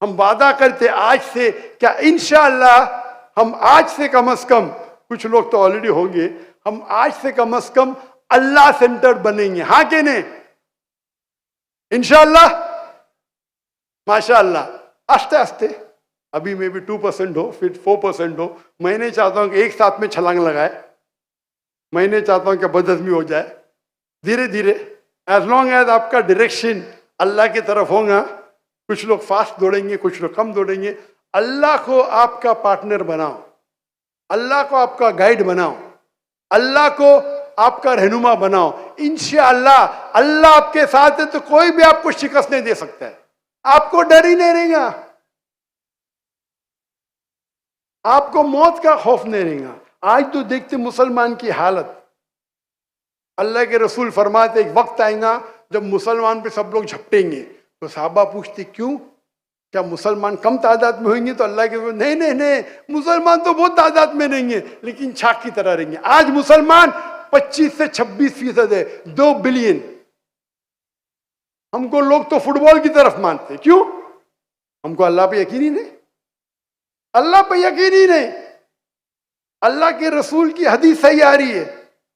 हम वादा करते आज से, क्या इंशाअल्लाह हम आज से कम से कम, कुछ लोग तो ऑलरेडी होंगे, हम आज से कम अल्लाह सेंटर बनेंगे, हाँ के नहीं? इंशाअल्लाह, माशाअल्लाह, आस्ते आस्ते, अभी में भी 2% हो, फिर 4% हो। मैं नहीं चाहता हूं कि एक साथ में छलांग लगाए, मैं नहीं चाहता हूं कि बदहजमी हो जाए। धीरे धीरे, एज लॉन्ग एज आपका डायरेक्शन अल्लाह की तरफ होगा, कुछ लोग फास्ट दौड़ेंगे, कुछ लोग कम दौड़ेंगे। अल्लाह को आपका पार्टनर बनाओ, अल्लाह को आपका गाइड बनाओ, अल्लाह को आपका रहनुमा बनाओ। इंशाअल्लाह अल्लाह आपके साथ है तो कोई भी आपको शिकस्त नहीं दे सकता है, आपको डर ही नहीं रहेगा, आपको मौत का खौफ नहीं रहेगा। आज तो देखते मुसलमान की हालत, अल्लाह के रसूल फरमाते एक वक्त आएगा जब मुसलमान पे सब लोग झपटेंगे। तो साहबा पूछते क्यों, क्या मुसलमान कम तादाद में होंगे? तो अल्लाह के नहीं नहीं नहीं, मुसलमान तो बहुत तादाद में रहेंगे लेकिन छाक की तरह रहेंगे। आज मुसलमान 25 से 26% है, 2 बिलियन। हमको लोग तो फुटबॉल की तरफ मानते, क्यों? हमको अल्लाह पे यकीन ही नहीं, अल्लाह पे यकीन ही नहीं। अल्लाह के रसूल की हदीस सही आ रही है,